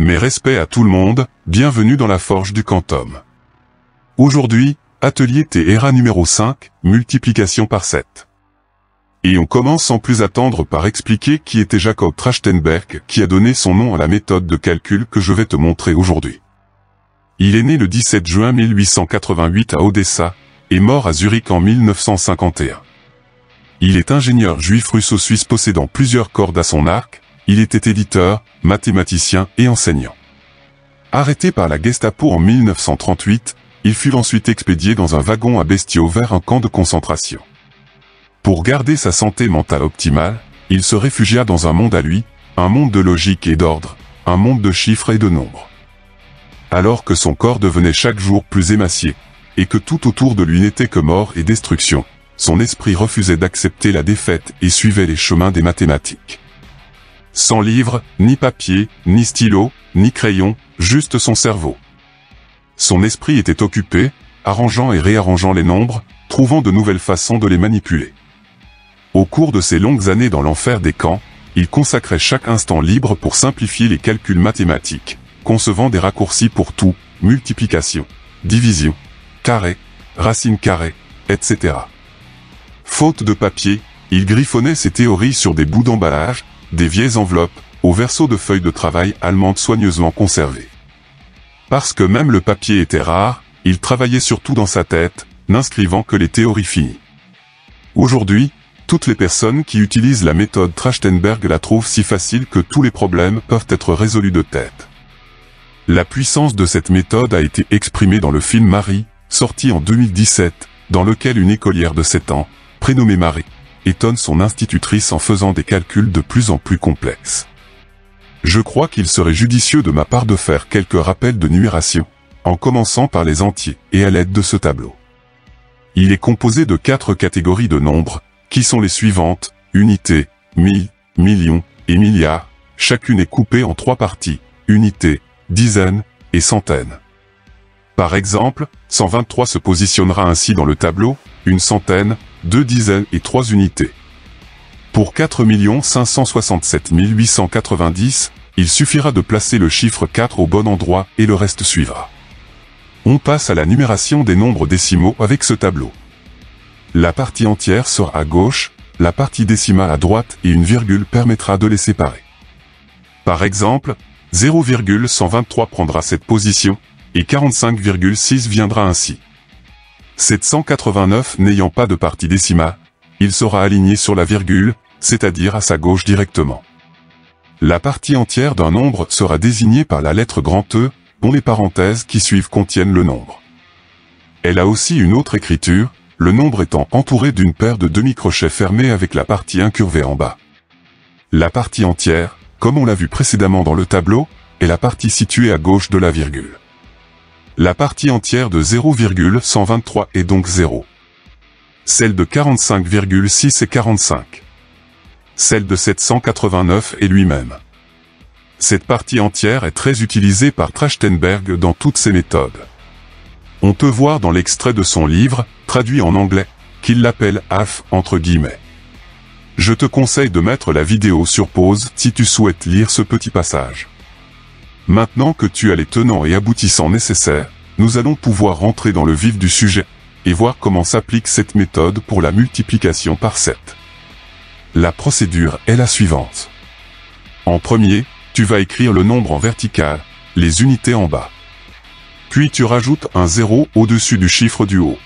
Mes respects à tout le monde, bienvenue dans la forge du quantum. Aujourd'hui, atelier TERA numéro 5, multiplication par 7. Et on commence sans plus attendre par expliquer qui était Jacob Trachtenberg, qui a donné son nom à la méthode de calcul que je vais te montrer aujourd'hui. Il est né le 17 juin 1888 à Odessa, et mort à Zurich en 1951. Il est ingénieur juif russo-suisse possédant plusieurs cordes à son arc. Il était éditeur, mathématicien et enseignant. Arrêté par la Gestapo en 1938, il fut ensuite expédié dans un wagon à bestiaux vers un camp de concentration. Pour garder sa santé mentale optimale, il se réfugia dans un monde à lui, un monde de logique et d'ordre, un monde de chiffres et de nombres. Alors que son corps devenait chaque jour plus émacié, et que tout autour de lui n'était que mort et destruction, son esprit refusait d'accepter la défaite et suivait les chemins des mathématiques. Sans livre, ni papier, ni stylo, ni crayon, juste son cerveau. Son esprit était occupé, arrangeant et réarrangeant les nombres, trouvant de nouvelles façons de les manipuler. Au cours de ces longues années dans l'enfer des camps, il consacrait chaque instant libre pour simplifier les calculs mathématiques, concevant des raccourcis pour tout, multiplication, division, carré, racine carrée, etc. Faute de papier, il griffonnait ses théories sur des bouts d'emballage, des vieilles enveloppes, au verso de feuilles de travail allemandes soigneusement conservées. Parce que même le papier était rare, il travaillait surtout dans sa tête, n'inscrivant que les théories finies. Aujourd'hui, toutes les personnes qui utilisent la méthode Trachtenberg la trouvent si facile que tous les problèmes peuvent être résolus de tête. La puissance de cette méthode a été exprimée dans le film Marie, sorti en 2017, dans lequel une écolière de 7 ans, prénommée Marie, étonne son institutrice en faisant des calculs de plus en plus complexes. Je crois qu'il serait judicieux de ma part de faire quelques rappels de numération, en commençant par les entiers et à l'aide de ce tableau. Il est composé de 4 catégories de nombres, qui sont les suivantes, unités, mille, millions et milliards, chacune est coupée en 3 parties, unités, dizaines et centaines. Par exemple, 123 se positionnera ainsi dans le tableau, une centaine, 2 dizaines et 3 unités. Pour 4 567 890, il suffira de placer le chiffre 4 au bon endroit et le reste suivra. On passe à la numération des nombres décimaux avec ce tableau. La partie entière sera à gauche, la partie décimale à droite et une virgule permettra de les séparer. Par exemple, 0,123 prendra cette position, et 45,6 viendra ainsi. 789 n'ayant pas de partie décimale, il sera aligné sur la virgule, c'est-à-dire à sa gauche directement. La partie entière d'un nombre sera désignée par la lettre grand E, dont les parenthèses qui suivent contiennent le nombre. Elle a aussi une autre écriture, le nombre étant entouré d'une paire de demi-crochets fermés avec la partie incurvée en bas. La partie entière, comme on l'a vu précédemment dans le tableau, est la partie située à gauche de la virgule. La partie entière de 0,123 est donc 0. Celle de 45,6 est 45. Celle de 789 est lui-même. Cette partie entière est très utilisée par Trachtenberg dans toutes ses méthodes. On peut voir dans l'extrait de son livre, traduit en anglais, qu'il l'appelle « half » entre guillemets. Je te conseille de mettre la vidéo sur pause si tu souhaites lire ce petit passage. Maintenant que tu as les tenants et aboutissants nécessaires, nous allons pouvoir rentrer dans le vif du sujet, et voir comment s'applique cette méthode pour la multiplication par 7. La procédure est la suivante. En premier, tu vas écrire le nombre en vertical, les unités en bas. Puis tu rajoutes un 0 au-dessus du chiffre du haut.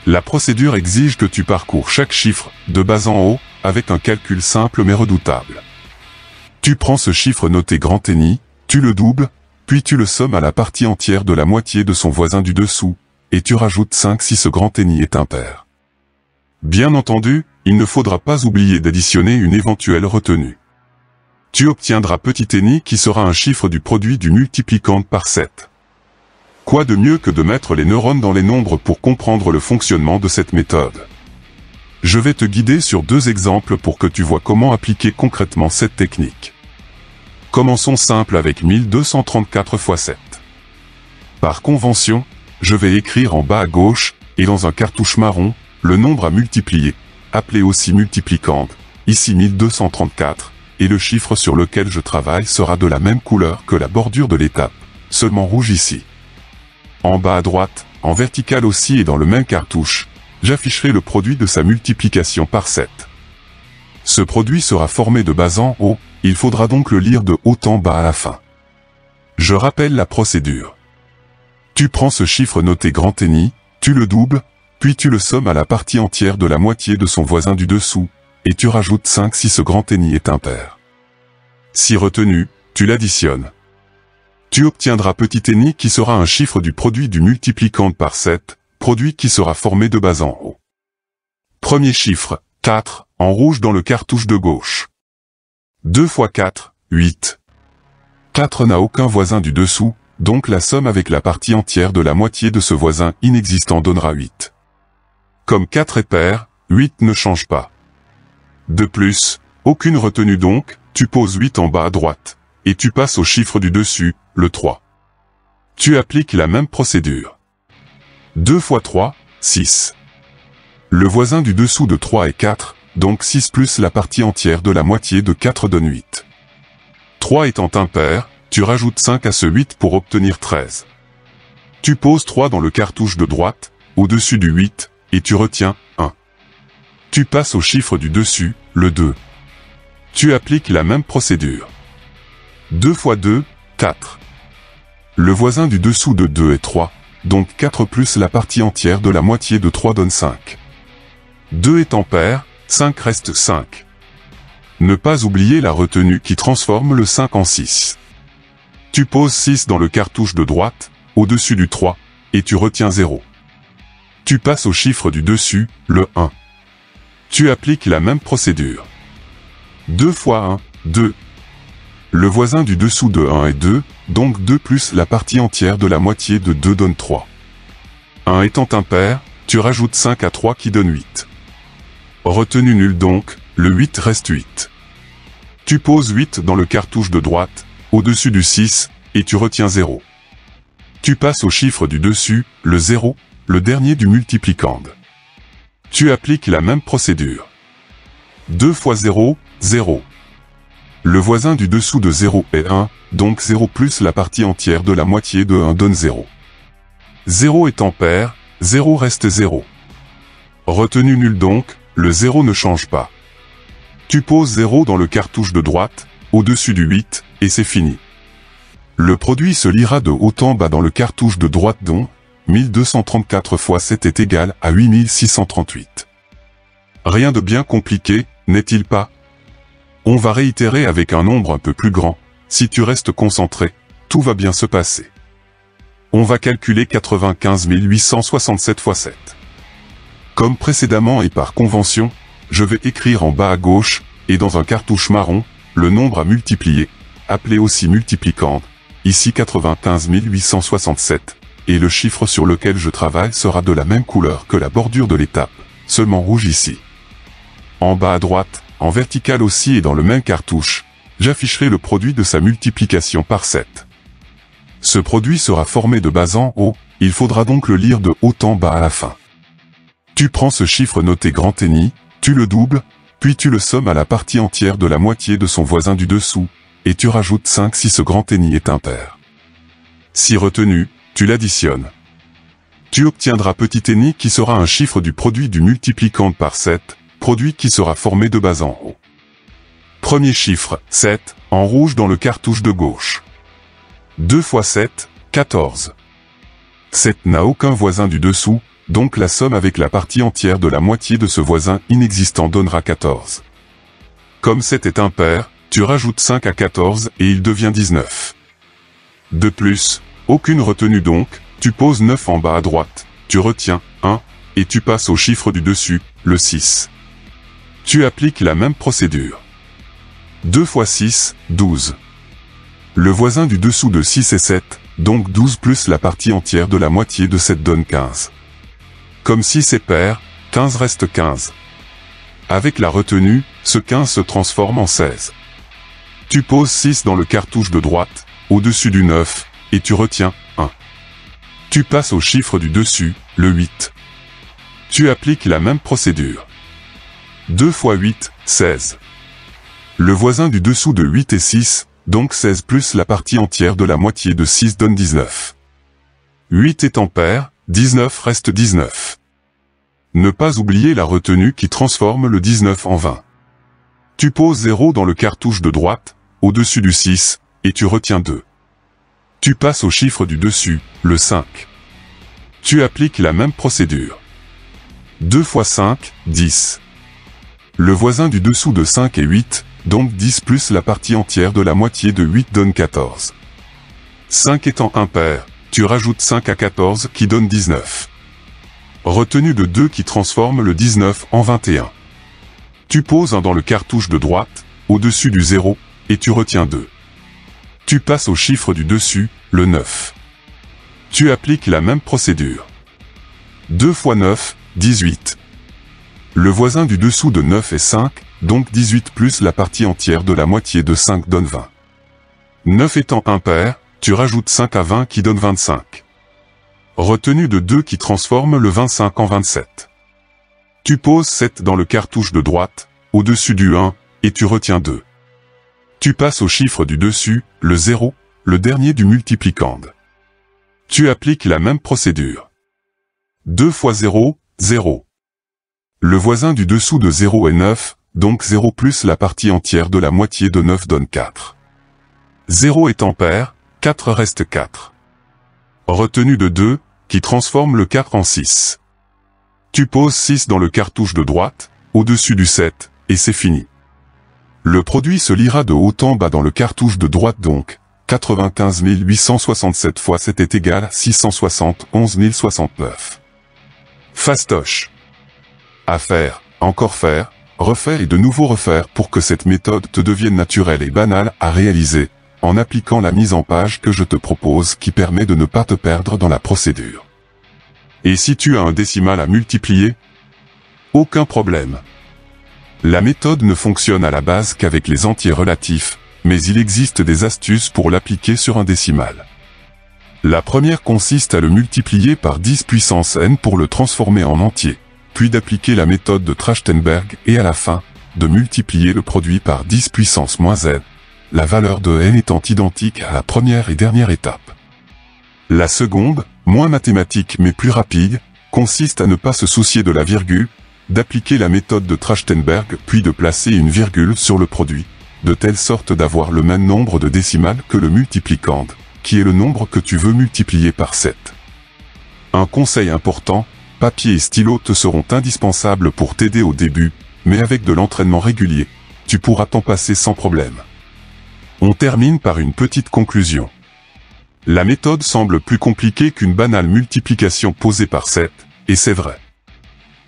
La procédure exige que tu parcours chaque chiffre, de bas en haut, avec un calcul simple mais redoutable. Tu prends ce chiffre noté grand N, tu le doubles, puis tu le sommes à la partie entière de la moitié de son voisin du dessous, et tu rajoutes 5 si ce grand N est impair. Bien entendu, il ne faudra pas oublier d'additionner une éventuelle retenue. Tu obtiendras petit n qui sera un chiffre du produit du multiplicand par 7. Quoi de mieux que de mettre les neurones dans les nombres pour comprendre le fonctionnement de cette méthode? Je vais te guider sur 2 exemples pour que tu vois comment appliquer concrètement cette technique. Commençons simple avec 1234 x 7. Par convention, je vais écrire en bas à gauche, et dans un cartouche marron, le nombre à multiplier, appelé aussi multiplicand, ici 1234, et le chiffre sur lequel je travaille sera de la même couleur que la bordure de l'étape, seulement rouge ici. En bas à droite, en vertical aussi et dans le même cartouche, j'afficherai le produit de sa multiplication par 7. Ce produit sera formé de bas en haut, il faudra donc le lire de haut en bas à la fin. Je rappelle la procédure. Tu prends ce chiffre noté grand N, tu le doubles, puis tu le sommes à la partie entière de la moitié de son voisin du dessous, et tu rajoutes 5 si ce grand N est impair. Si retenu, tu l'additionnes. Tu obtiendras petit n qui sera un chiffre du produit du multiplicand par 7, produit qui sera formé de bas en haut. Premier chiffre, 4, en rouge dans le cartouche de gauche. 2 x 4, 8. 4 n'a aucun voisin du dessous, donc la somme avec la partie entière de la moitié de ce voisin inexistant donnera 8. Comme 4 est pair, 8 ne change pas. De plus, aucune retenue donc, tu poses 8 en bas à droite, et tu passes au chiffre du dessus, le 3. Tu appliques la même procédure. 2 x 3, 6. Le voisin du dessous de 3 est 4, donc 6 plus la partie entière de la moitié de 4 donne 8. 3 étant impair, tu rajoutes 5 à ce 8 pour obtenir 13. Tu poses 3 dans le cartouche de droite, au-dessus du 8, et tu retiens 1. Tu passes au chiffre du dessus, le 2. Tu appliques la même procédure. 2 x 2, 4. Le voisin du dessous de 2 est 3, donc 4 plus la partie entière de la moitié de 3 donne 5. 2 étant pair, 5 reste 5. Ne pas oublier la retenue qui transforme le 5 en 6. Tu poses 6 dans le cartouche de droite, au-dessus du 3, et tu retiens 0. Tu passes au chiffre du dessus, le 1. Tu appliques la même procédure. 2 x 1, 2. Le voisin du dessous de 1 est 2, donc 2 plus la partie entière de la moitié de 2 donne 3. 1 étant impair, tu rajoutes 5 à 3 qui donne 8. Retenue nulle donc, le 8 reste 8. Tu poses 8 dans le cartouche de droite, au-dessus du 6, et tu retiens 0. Tu passes au chiffre du dessus, le 0, le dernier du multiplicand. Tu appliques la même procédure. 2 x 0, 0. Le voisin du dessous de 0 est 1, donc 0 plus la partie entière de la moitié de 1 donne 0. 0 étant pair, 0 reste 0. Retenue nulle donc, le 0 ne change pas. Tu poses 0 dans le cartouche de droite, au-dessus du 8, et c'est fini. Le produit se lira de haut en bas dans le cartouche de droite dont 1234 x 7 est égal à 8638. Rien de bien compliqué, n'est-il pas? On va réitérer avec un nombre un peu plus grand. Si tu restes concentré, tout va bien se passer. On va calculer 95 867 x 7. Comme précédemment et par convention, je vais écrire en bas à gauche, et dans un cartouche marron, le nombre à multiplier, appelé aussi multiplicand, ici 95 867, et le chiffre sur lequel je travaille sera de la même couleur que la bordure de l'étape, seulement rouge ici. En bas à droite, en vertical aussi et dans le même cartouche, j'afficherai le produit de sa multiplication par 7. Ce produit sera formé de bas en haut, il faudra donc le lire de haut en bas à la fin. Tu prends ce chiffre noté grand N, tu le doubles, puis tu le sommes à la partie entière de la moitié de son voisin du dessous, et tu rajoutes 5 si ce grand N est impair. Si retenu, tu l'additionnes. Tu obtiendras petit n qui sera un chiffre du produit du multiplicand par 7, produit qui sera formé de bas en haut. Premier chiffre, 7, en rouge dans le cartouche de gauche. 2 x 7, 14. 7 n'a aucun voisin du dessous, donc la somme avec la partie entière de la moitié de ce voisin inexistant donnera 14. Comme 7 est impair, tu rajoutes 5 à 14 et il devient 19. De plus, aucune retenue donc, tu poses 9 en bas à droite, tu retiens 1, et tu passes au chiffre du dessus, le 6. Tu appliques la même procédure. 2 x 6, 12. Le voisin du dessous de 6 est 7, donc 12 plus la partie entière de la moitié de 7 donne 15. Comme 6 est pair, 15 reste 15. Avec la retenue, ce 15 se transforme en 16. Tu poses 6 dans le cartouche de droite, au-dessus du 9, et tu retiens 1. Tu passes au chiffre du dessus, le 8. Tu appliques la même procédure. 2 x 8, 16. Le voisin du dessous de 8 est 6, donc 16 plus la partie entière de la moitié de 6 donne 19. 8 étant pair, 19 reste 19. Ne pas oublier la retenue qui transforme le 19 en 20. Tu poses 0 dans le cartouche de droite, au-dessus du 6, et tu retiens 2. Tu passes au chiffre du dessus, le 5. Tu appliques la même procédure. 2 fois 5, 10. Le voisin du dessous de 5 est 8, donc 10 plus la partie entière de la moitié de 8 donne 14. 5 étant impair, tu rajoutes 5 à 14 qui donne 19. Retenue de 2 qui transforme le 19 en 21. Tu poses 1 dans le cartouche de droite, au-dessus du 0, et tu retiens 2. Tu passes au chiffre du dessus, le 9. Tu appliques la même procédure. 2 fois 9, 18. Le voisin du dessous de 9 est 5, donc 18 plus la partie entière de la moitié de 5 donne 20. 9 étant impair, tu rajoutes 5 à 20 qui donne 25. Retenue de 2 qui transforme le 25 en 27. Tu poses 7 dans le cartouche de droite, au-dessus du 1, et tu retiens 2. Tu passes au chiffre du dessus, le 0, le dernier du multiplicande. Tu appliques la même procédure. 2 fois 0, 0. Le voisin du dessous de 0 est 9, donc 0 plus la partie entière de la moitié de 9 donne 4. 0 étant pair, 4 reste 4. Retenue de 2, qui transforme le 4 en 6. Tu poses 6 dans le cartouche de droite, au-dessus du 7, et c'est fini. Le produit se lira de haut en bas dans le cartouche de droite donc, 95 867 fois 7 est égal à 671 069. Fastoche. À faire, encore faire, refaire et de nouveau refaire pour que cette méthode te devienne naturelle et banale à réaliser, en appliquant la mise en page que je te propose qui permet de ne pas te perdre dans la procédure. Et si tu as un décimal à multiplier? Aucun problème. La méthode ne fonctionne à la base qu'avec les entiers relatifs, mais il existe des astuces pour l'appliquer sur un décimal. La première consiste à le multiplier par 10 puissance n pour le transformer en entier, puis d'appliquer la méthode de Trachtenberg et à la fin, de multiplier le produit par 10 puissance moins n, la valeur de n étant identique à la première et dernière étape. La seconde, moins mathématique mais plus rapide, consiste à ne pas se soucier de la virgule, d'appliquer la méthode de Trachtenberg puis de placer une virgule sur le produit, de telle sorte d'avoir le même nombre de décimales que le multiplicande, qui est le nombre que tu veux multiplier par 7. Un conseil important, papier et stylo te seront indispensables pour t'aider au début, mais avec de l'entraînement régulier, tu pourras t'en passer sans problème. On termine par une petite conclusion. La méthode semble plus compliquée qu'une banale multiplication posée par 7, et c'est vrai.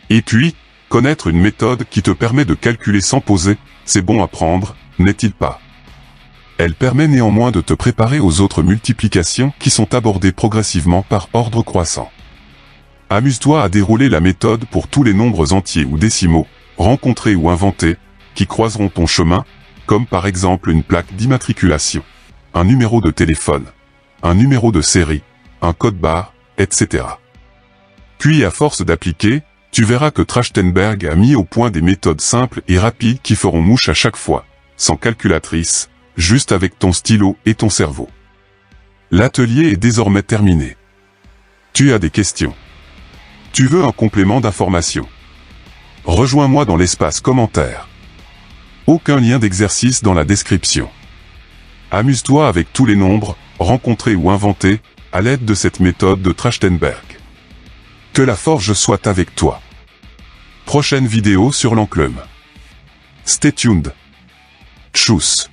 Et puis, connaître une méthode qui te permet de calculer sans poser, c'est bon à prendre, n'est-il pas? Elle permet néanmoins de te préparer aux autres multiplications qui sont abordées progressivement par ordre croissant. Amuse-toi à dérouler la méthode pour tous les nombres entiers ou décimaux, rencontrés ou inventés, qui croiseront ton chemin, comme par exemple une plaque d'immatriculation, un numéro de téléphone, un numéro de série, un code barre, etc. Puis à force d'appliquer, tu verras que Trachtenberg a mis au point des méthodes simples et rapides qui feront mouche à chaque fois, sans calculatrice, juste avec ton stylo et ton cerveau. L'atelier est désormais terminé. Tu as des questions? Tu veux un complément d'information? Rejoins-moi dans l'espace commentaire. Aucun lien d'exercice dans la description. Amuse-toi avec tous les nombres, rencontrés ou inventés, à l'aide de cette méthode de Trachtenberg. Que la forge soit avec toi. Prochaine vidéo sur l'enclume. Stay tuned. Tchuss.